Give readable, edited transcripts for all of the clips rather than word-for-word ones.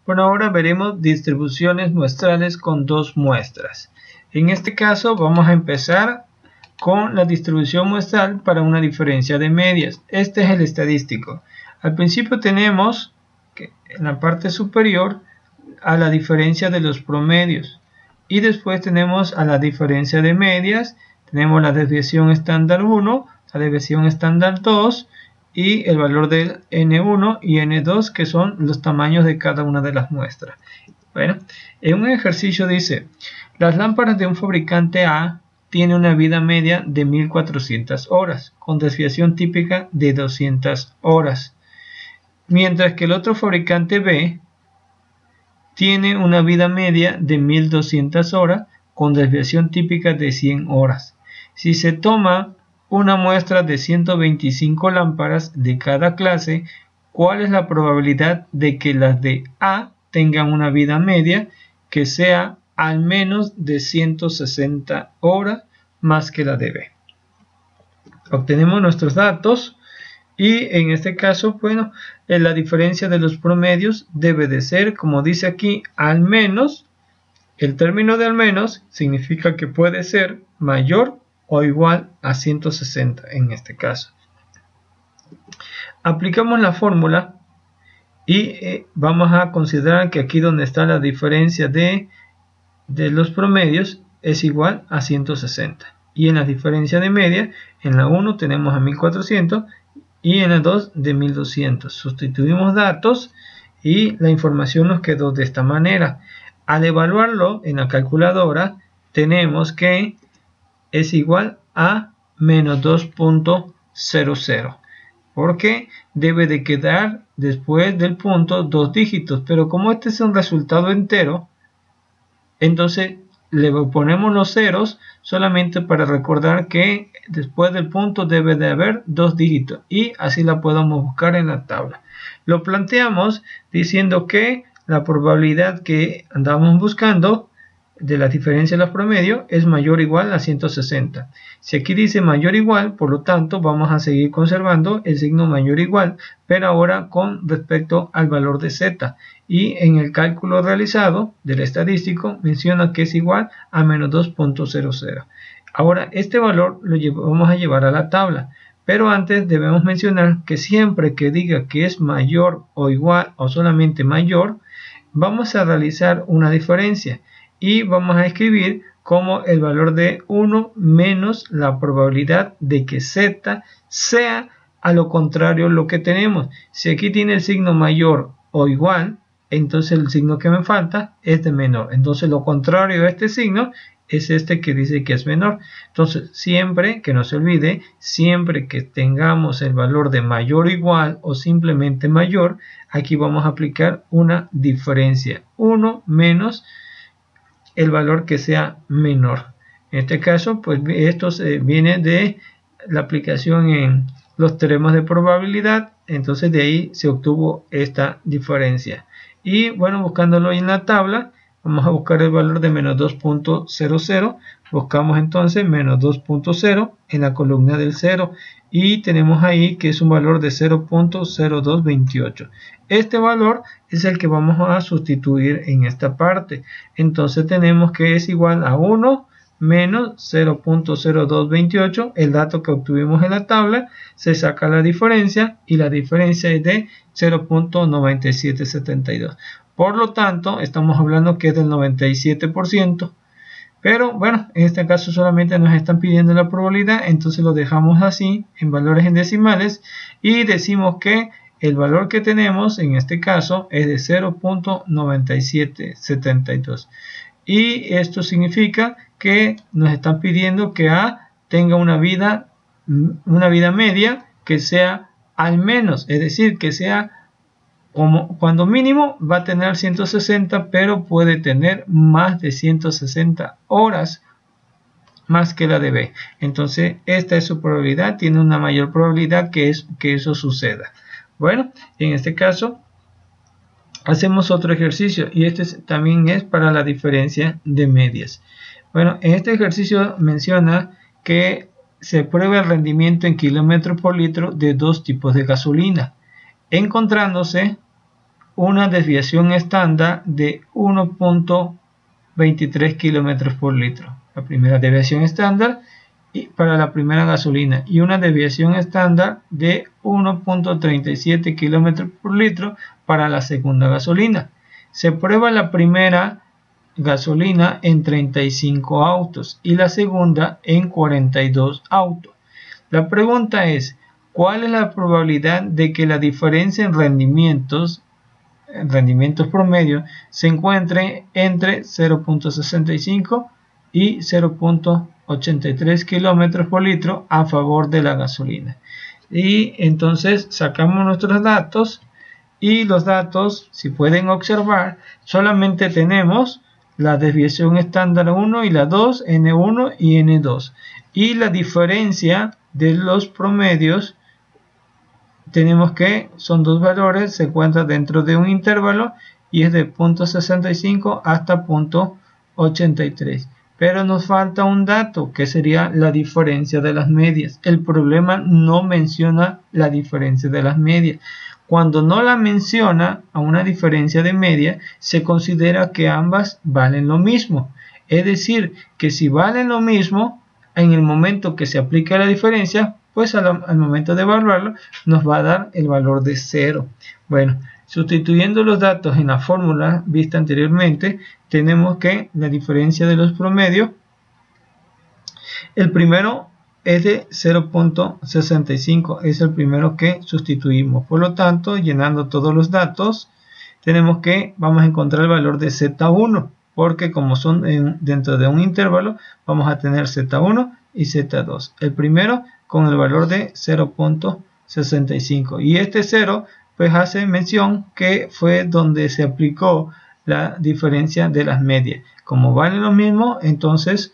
Bueno, ahora veremos distribuciones muestrales con dos muestras. En este caso vamos a empezar con la distribución muestral para una diferencia de medias. Este es el estadístico. Al principio tenemos que en la parte superior a la diferencia de los promedios y después tenemos a la diferencia de medias. Tenemos la desviación estándar 1, la desviación estándar 2 y el valor del N1 y N2, que son los tamaños de cada una de las muestras. Bueno, en un ejercicio dice, las lámparas de un fabricante A tienen una vida media de 1400 horas, con desviación típica de 200 horas, mientras que el otro fabricante B tiene una vida media de 1200 horas, con desviación típica de 100 horas. Si se toma una muestra de 125 lámparas de cada clase, ¿cuál es la probabilidad de que las de A tengan una vida media que sea al menos de 160 horas más que la de B? Obtenemos nuestros datos y en este caso, bueno, la diferencia de los promedios debe de ser, como dice aquí, al menos. El término de al menos significa que puede ser mayor o igual a 160 en este caso. Aplicamos la fórmula y vamos a considerar que aquí donde está la diferencia de los promedios es igual a 160. Y en la diferencia de media, en la 1 tenemos a 1400 y en la 2 de 1200. Sustituimos datos y la información nos quedó de esta manera. Al evaluarlo en la calculadora, tenemos que es igual a menos 2.00, porque debe de quedar después del punto dos dígitos, pero como este es un resultado entero, entonces le ponemos los ceros solamente para recordar que después del punto debe de haber dos dígitos y así la podemos buscar en la tabla. Lo planteamos diciendo que la probabilidad que andamos buscando de la diferencia de los promedios es mayor o igual a 160. Si aquí dice mayor o igual, por lo tanto vamos a seguir conservando el signo mayor o igual, pero ahora con respecto al valor de z. Y en el cálculo realizado del estadístico menciona que es igual a menos 2.00. Ahora este valor lo vamos a llevar a la tabla. Pero antes debemos mencionar que siempre que diga que es mayor o igual o solamente mayor, vamos a realizar una diferencia y vamos a escribir como el valor de 1 menos la probabilidad de que z sea a lo contrario lo que tenemos. Si aquí tiene el signo mayor o igual, entonces el signo que me falta es de menor. Entonces lo contrario a este signo es este que dice que es menor. Entonces siempre, que no se olvide, siempre que tengamos el valor de mayor o igual o simplemente mayor, aquí vamos a aplicar una diferencia. 1 menos el valor que sea menor. En este caso, pues esto viene de la aplicación en los teoremas de probabilidad. Entonces de ahí se obtuvo esta diferencia. Y bueno, buscándolo en la tabla, vamos a buscar el valor de menos 2.00. Buscamos entonces menos 2.0 en la columna del 0. Y tenemos ahí que es un valor de 0.0228. Este valor es el que vamos a sustituir en esta parte. Entonces tenemos que es igual a 1 menos 0.0228, el dato que obtuvimos en la tabla, se saca la diferencia y la diferencia es de 0.9772. Por lo tanto, estamos hablando que es del 97%. Pero bueno, en este caso solamente nos están pidiendo la probabilidad, entonces lo dejamos así en valores en decimales y decimos que el valor que tenemos en este caso es de 0.9772. Y esto significa que nos están pidiendo que A tenga una vida media que sea al menos, es decir, que sea como cuando mínimo va a tener 160, pero puede tener más de 160 horas más que la de B. Entonces esta es su probabilidad, tiene una mayor probabilidad que eso suceda. Bueno, en este caso hacemos otro ejercicio y este también es para la diferencia de medias. Bueno, en este ejercicio menciona que se prueba el rendimiento en kilómetros por litro de dos tipos de gasolina, encontrándose una desviación estándar de 1.23 kilómetros por litro. La primera desviación estándar para la primera gasolina y una desviación estándar de 1.37 kilómetros por litro para la segunda gasolina. Se prueba la primera gasolina en 35 autos y la segunda en 42 autos. La pregunta es, ¿cuál es la probabilidad de que la diferencia en rendimientos promedio se encuentre entre 0.65 y 0.83 kilómetros por litro a favor de la gasolina? Y entonces sacamos nuestros datos, y los datos, si pueden observar, solamente tenemos la desviación estándar 1 y la 2, N1 y N2, y la diferencia de los promedios tenemos que son dos valores, se encuentra dentro de un intervalo y es de 0.65 hasta 0.83. Pero nos falta un dato que sería la diferencia de las medias. El problema no menciona la diferencia de las medias. Cuando no la menciona a una diferencia de media, se considera que ambas valen lo mismo. Es decir, que si valen lo mismo, en el momento que se aplica la diferencia, pues al momento de evaluarlo, nos va a dar el valor de 0. Bueno, sustituyendo los datos en la fórmula vista anteriormente, tenemos que la diferencia de los promedios, el primero es de 0.65, es el primero que sustituimos. Por lo tanto, llenando todos los datos, tenemos que vamos a encontrar el valor de Z1, porque como son dentro de un intervalo, vamos a tener Z1 y Z2. El primero con el valor de 0.65, y este 0 pues hace mención que fue donde se aplicó la diferencia de las medias. Como valen lo mismo, entonces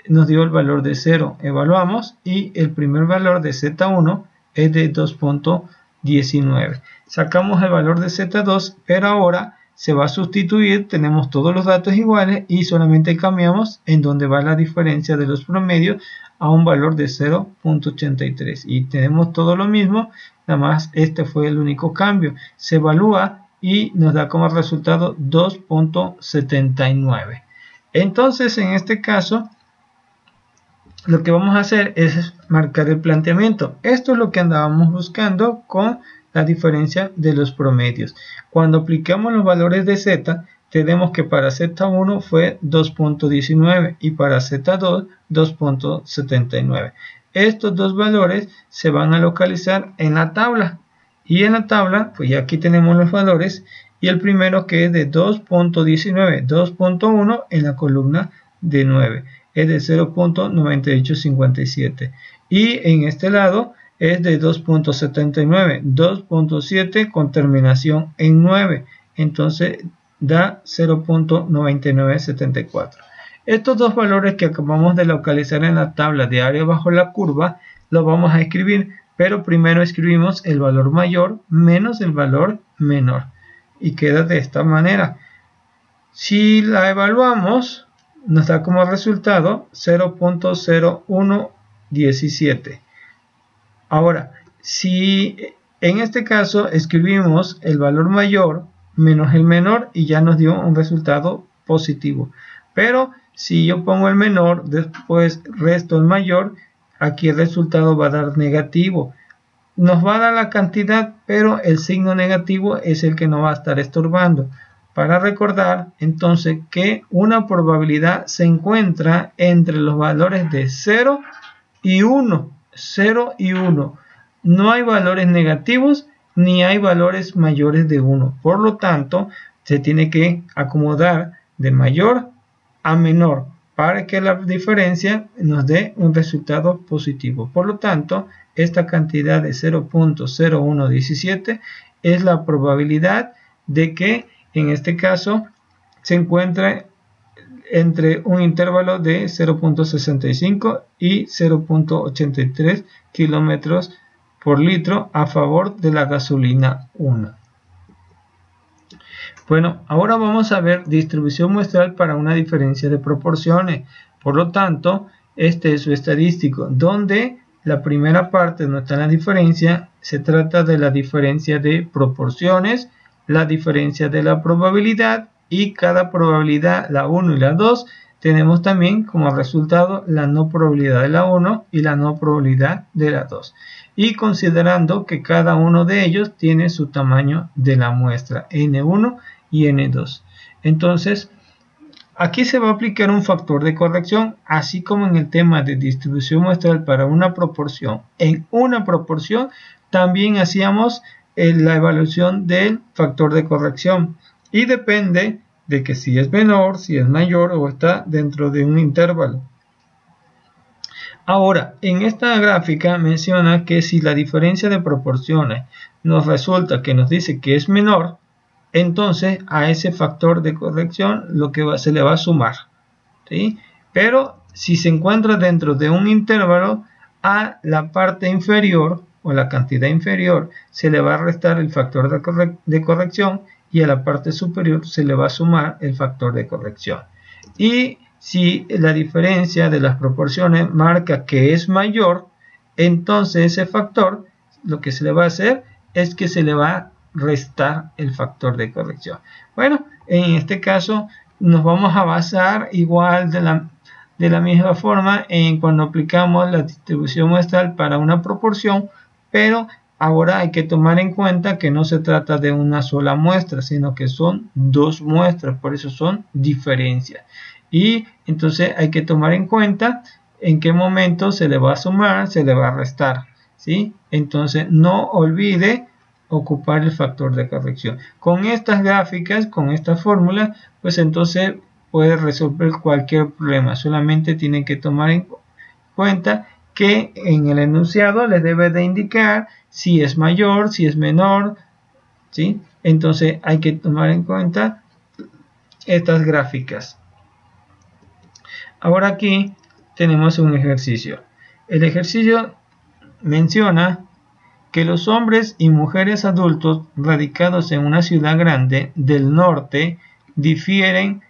nos dio el valor de 0. Evaluamos y el primer valor de Z1 es de 2.19. Sacamos el valor de Z2, pero ahora se va a sustituir, tenemos todos los datos iguales y solamente cambiamos en donde va la diferencia de los promedios a un valor de 0.83 y tenemos todo lo mismo, nada más este fue el único cambio. Se evalúa y nos da como resultado 2.79. Entonces en este caso lo que vamos a hacer es marcar el planteamiento. Esto es lo que andábamos buscando con la diferencia de los promedios. Cuando aplicamos los valores de Z, tenemos que para Z1 fue 2.19 y para Z2 2.79. Estos dos valores se van a localizar en la tabla. Y en la tabla, pues ya aquí tenemos los valores. Y el primero que es de 2.19, 2.1 en la columna de 9. Es de 0.9857. Y en este lado es de 2.79, 2.7 con terminación en 9. Entonces da 0.9974. Estos dos valores que acabamos de localizar en la tabla de área bajo la curva, los vamos a escribir, pero primero escribimos el valor mayor menos el valor menor. Y queda de esta manera. Si la evaluamos, nos da como resultado 0.0117. Ahora, si en este caso escribimos el valor mayor menos el menor y ya nos dio un resultado positivo. Pero si yo pongo el menor, después resto el mayor, aquí el resultado va a dar negativo. Nos va a dar la cantidad, pero el signo negativo es el que nos va a estar estorbando. Para recordar entonces que una probabilidad se encuentra entre los valores de 0 y 1. 0 y 1. No hay valores negativos ni hay valores mayores de 1. Por lo tanto, se tiene que acomodar de mayor a menor para que la diferencia nos dé un resultado positivo. Por lo tanto, esta cantidad de 0.0117 es la probabilidad de que en este caso se encuentre entre un intervalo de 0.65 y 0.83 kilómetros por litro a favor de la gasolina 1. Bueno, ahora vamos a ver distribución muestral para una diferencia de proporciones. Por lo tanto, este es su estadístico, donde la primera parte donde está la diferencia se trata de la diferencia de proporciones, la diferencia de la probabilidad, y cada probabilidad, la 1 y la 2, tenemos también como resultado la no probabilidad de la 1 y la no probabilidad de la 2. Y considerando que cada uno de ellos tiene su tamaño de la muestra, N1 y N2. Entonces, aquí se va a aplicar un factor de corrección, así como en el tema de distribución muestral para una proporción. En una proporción también hacíamos la evaluación del factor de corrección, y depende de que si es menor, si es mayor o está dentro de un intervalo. Ahora, en esta gráfica menciona que si la diferencia de proporciones nos resulta que nos dice que es menor, entonces a ese factor de corrección se le va a sumar, ¿sí? Pero si se encuentra dentro de un intervalo, a la parte inferior o la cantidad inferior se le va a restar el factor de corrección, y a la parte superior se le va a sumar el factor de corrección. Y si la diferencia de las proporciones marca que es mayor, entonces ese factor, lo que se le va a hacer es que se le va a restar el factor de corrección. Bueno, en este caso nos vamos a basar igual de la misma forma en cuando aplicamos la distribución muestral para una proporción, pero ahora hay que tomar en cuenta que no se trata de una sola muestra, sino que son dos muestras, por eso son diferencias. Y entonces hay que tomar en cuenta en qué momento se le va a sumar, se le va a restar, ¿sí? Entonces no olvide ocupar el factor de corrección. Con estas gráficas, con esta fórmula, pues entonces puede resolver cualquier problema. Solamente tienen que tomar en cuenta que en el enunciado les debe de indicar si es mayor, si es menor, ¿sí? Entonces hay que tomar en cuenta estas gráficas. Ahora aquí tenemos un ejercicio. El ejercicio menciona que los hombres y mujeres adultos radicados en una ciudad grande del norte difieren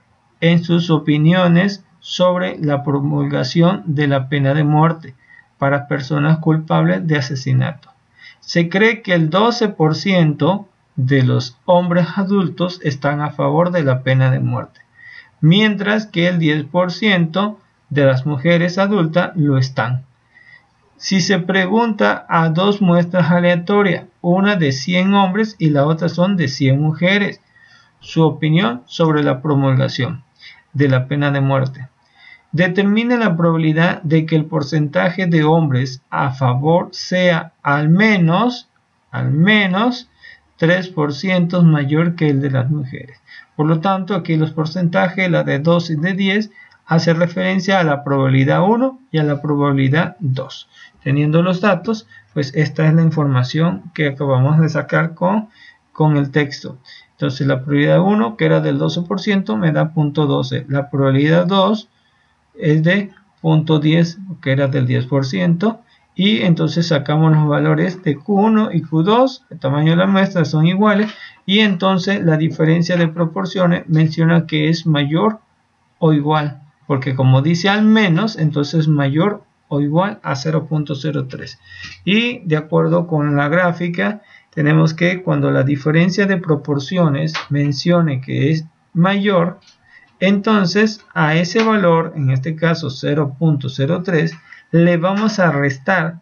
en sus opiniones sobre la promulgación de la pena de muerte para personas culpables de asesinato. Se cree que el 12% de los hombres adultos están a favor de la pena de muerte, mientras que el 10% de las mujeres adultas lo están. Si se pregunta a dos muestras aleatorias, una de 100 hombres y la otra son de 100 mujeres, su opinión sobre la promulgación de la pena de muerte, determina la probabilidad de que el porcentaje de hombres a favor sea al menos 3% mayor que el de las mujeres. Por lo tanto, aquí los porcentajes, la de 2 y de 10, hace referencia a la probabilidad 1 y a la probabilidad 2. Teniendo los datos, pues esta es la información que acabamos de sacar con el texto. Entonces la probabilidad 1, que era del 12%, me da 0.12. La probabilidad 2 es de 0.10, que era del 10%. Y entonces sacamos los valores de Q1 y Q2, el tamaño de la muestra son iguales, y entonces la diferencia de proporciones menciona que es mayor o igual, porque como dice al menos, entonces mayor o igual a 0.03. Y de acuerdo con la gráfica, tenemos que cuando la diferencia de proporciones mencione que es mayor, entonces a ese valor, en este caso 0.03, le vamos a restar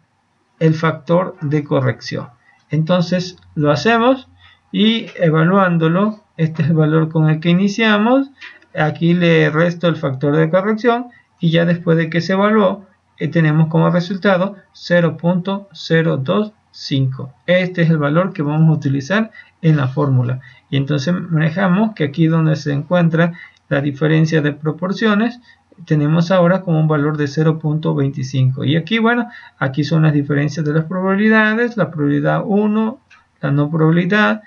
el factor de corrección. Entonces lo hacemos y evaluándolo, este es el valor con el que iniciamos, aquí le resto el factor de corrección y ya después de que se evaluó, tenemos como resultado 0.025. Este es el valor que vamos a utilizar en la fórmula. Y entonces manejamos que aquí donde se encuentra la diferencia de proporciones, tenemos ahora como un valor de 0.25. Y aquí, bueno, aquí son las diferencias de las probabilidades, la probabilidad 1, la no probabilidad,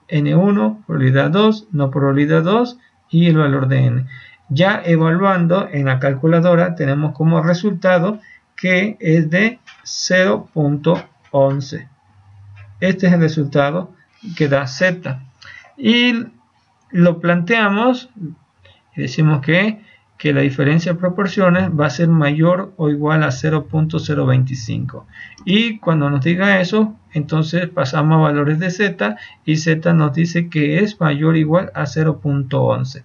N1, probabilidad 2, no probabilidad 2 y el valor de N. Ya evaluando en la calculadora tenemos como resultado que es de 0.11. Este es el resultado que da Z. Y lo planteamos y decimos que que la diferencia de proporciones va a ser mayor o igual a 0.025. Y cuando nos diga eso, entonces pasamos a valores de z, y z nos dice que es mayor o igual a 0.11.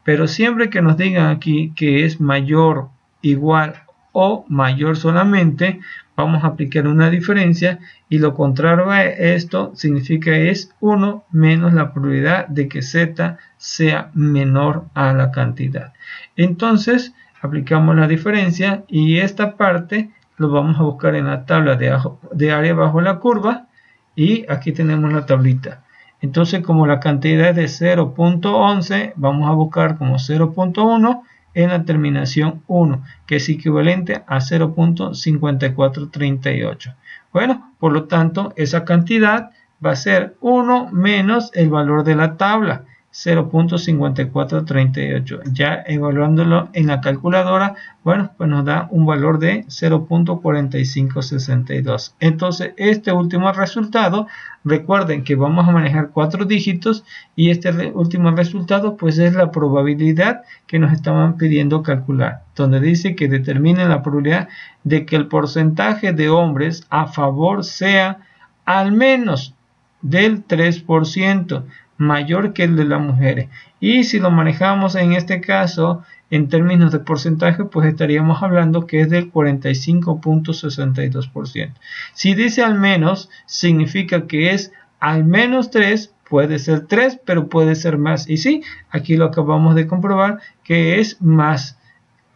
Pero siempre que nos digan aquí que es mayor, igual o mayor solamente, vamos a aplicar una diferencia, y lo contrario a esto significa es 1 menos la probabilidad de que z sea menor a la cantidad. Entonces aplicamos la diferencia, y esta parte lo vamos a buscar en la tabla de área bajo la curva, y aquí tenemos la tablita. Entonces, como la cantidad es de 0.11, vamos a buscar como 0.1 en la terminación 1, que es equivalente a 0.5438. Bueno, por lo tanto, esa cantidad va a ser 1 menos el valor de la tabla, 0.5438. Ya evaluándolo en la calculadora, bueno, pues nos da un valor de 0.4562. Entonces, este último resultado, recuerden que vamos a manejar 4 dígitos, y este último resultado pues es la probabilidad que nos estaban pidiendo calcular, donde dice que determinen la probabilidad de que el porcentaje de hombres a favor sea al menos del 3%, mayor que el de las mujeres. Y si lo manejamos en este caso en términos de porcentaje, pues estaríamos hablando que es del 45.62%. Si dice al menos, significa que es al menos 3, puede ser 3, pero puede ser más. Y sí, aquí lo acabamos de comprobar que es más,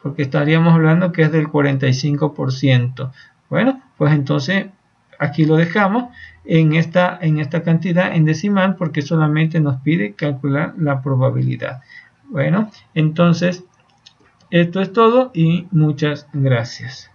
porque estaríamos hablando que es del 45%. Bueno, pues entonces aquí lo dejamos en esta cantidad en decimal, porque solamente nos pide calcular la probabilidad. Bueno, entonces esto es todo y muchas gracias.